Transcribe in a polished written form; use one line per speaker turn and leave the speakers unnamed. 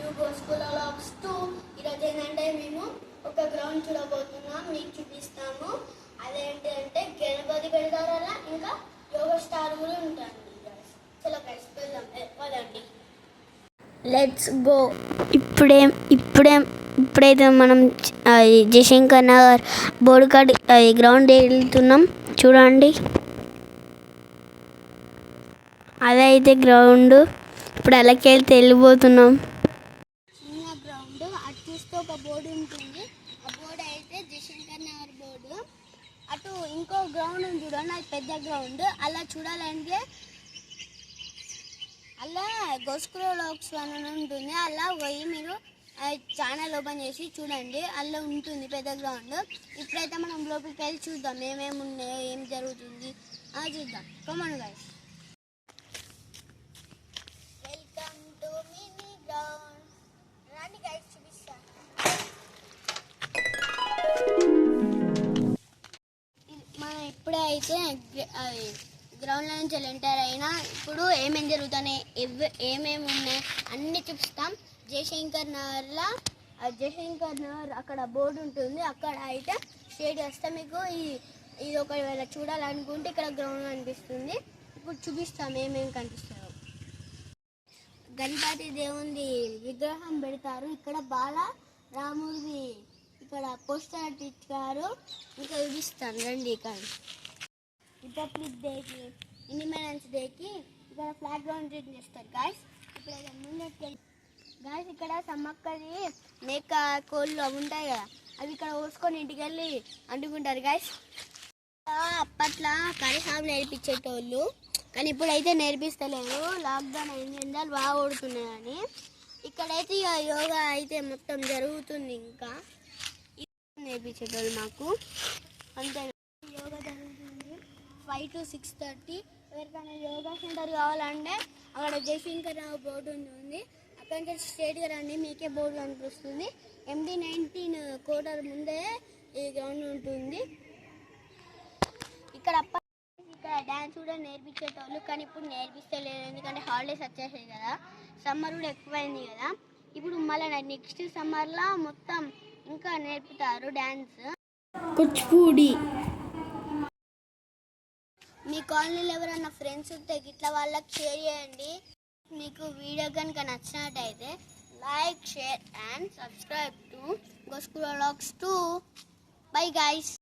To go school vlogs 2. ఈరోజు ఏంటంటే మేము ఒక గ్రౌండ్ చూడబోతున్నాం, మీకు చూపిస్తాము. అదేంటంటే గణపతి పెడతారు అలా, ఇంకా యోగా స్టార్ కూడా ఉంటారు. చలో గైస్ వెళ్దాం, పదండి, లెట్స్ గో. ఇప్పుడైతే మనం జయశంకర్ నగర్ బోర్డుకాడ్ గ్రౌండ్ వెళ్తున్నాం. చూడండి, అదైతే గ్రౌండ్. ఇప్పుడు అలాకెళ్తే వెళ్ళిపోతున్నాం. చిన్న గ్రౌండ్, అటు చూస్తే ఒక బోర్డు ఉంటుంది. ఆ బోర్డు అయితే జయశంకర్ నగర్ బోర్డు. అటు ఇంకో గ్రౌండ్ ఉంది చూడండి, అది పెద్ద గ్రౌండ్. అలా చూడాలంటే అలా గోస్కూల్ వ్లాగ్స్ అని ఉంటుంది. అలా పోయి మీరు ఛానల్ ఓపెన్ చేసి చూడండి, అలా ఉంటుంది పెద్ద గ్రౌండ్. ఇప్పుడైతే మనం లోపలికి వెళ్ళి చూద్దాం ఏమేమి ఉన్నాయో, ఏం జరుగుతుంది చూద్దాం. Come on guys, welcome to mini ground. రండి గైస్, చూపిస్తాను. మనం ఇప్పుడైతే గ్రౌండ్లో నుంచి ఎంటర్ అయినా ఇప్పుడు ఏమేమి జరుగుతున్నాయి, ఏమేమి ఉన్నాయి అన్నీ చూపిస్తాం. జయశంకర్ నగర్ అక్కడ బోర్డు ఉంటుంది. అక్కడ అయితే స్టేట్ వస్తే మీకు ఇది ఒకవేళ చూడాలనుకుంటే ఇక్కడ గ్రౌండ్ కనిపిస్తుంది. ఇప్పుడు చూపిస్తాం ఏమేమి కనిపిస్తాయో. గణపతి దేవుని విగ్రహం పెడతారు. ఇక్కడ రాముడిది ఇక్కడ పోస్టర్ అంటించారు. ఇంకా చూపిస్తాను రండి. ఇక్కడ రిపబ్లిక్ డేకి, ఇండిపెండెన్స్ డేకి ఇక్కడ ఫ్లాగ్ లాంచింగ్ చేస్తారు గాయస్. ఇప్పుడు ముందుకు గాయస్, ఇక్కడ సమ్మక్కది మేక కోళ్ళు అవి ఉంటాయి కదా, అవి ఇక్కడ పోసుకొని ఇంటికి వెళ్ళి అంటుకుంటారు గాయస్. అప్పట్లో కరిసాము నేర్పించేటోళ్ళు, కానీ ఇప్పుడైతే నేర్పిస్తలేరు. లాక్డౌన్ అయింది, ఎండలు బాగా కొడుతున్నాయి. కానీ ఇక్కడైతే ఇక యోగా అయితే మొత్తం జరుగుతుంది. ఇంకా నేర్పించేటోళ్ళు మాకు అంతే. యోగా జరుగుతుంది 5 to 6:30. ఎవరికైనా యోగా సెంటర్ కావాలంటే అక్కడ జయశంకర్ రావు బోర్డు ఉంది. అక్కడి నుంచి స్ట్రేట్గా రండి, మీకే బోర్డు కనిపిస్తుంది. MD-19 కోటర్ ముందే ఈ గ్రౌండ్ ఉంటుంది. ఇక్కడ డ్యాన్స్ కూడా నేర్పించేటోళ్ళు, కానీ ఇప్పుడు నేర్పిస్తలేరు. ఎందుకంటే హాలిడేస్ వచ్చేసాయి కదా, సమ్మర్ కూడా ఎక్కువైంది కదా. ఇప్పుడు మళ్ళీ నెక్స్ట్ సమ్మర్లో మొత్తం ఇంకా నేర్పుతారు డ్యాన్స్. కూచిపూడి. మీ కాలనీలో ఎవరైనా ఫ్రెండ్స్ ఉంటే ఇట్లా వాళ్ళకి షేర్ చేయండి. మీకు వీడియో కనుక నచ్చినట్టయితే like, share and subscribe to go school vlogs 2. Bye guys.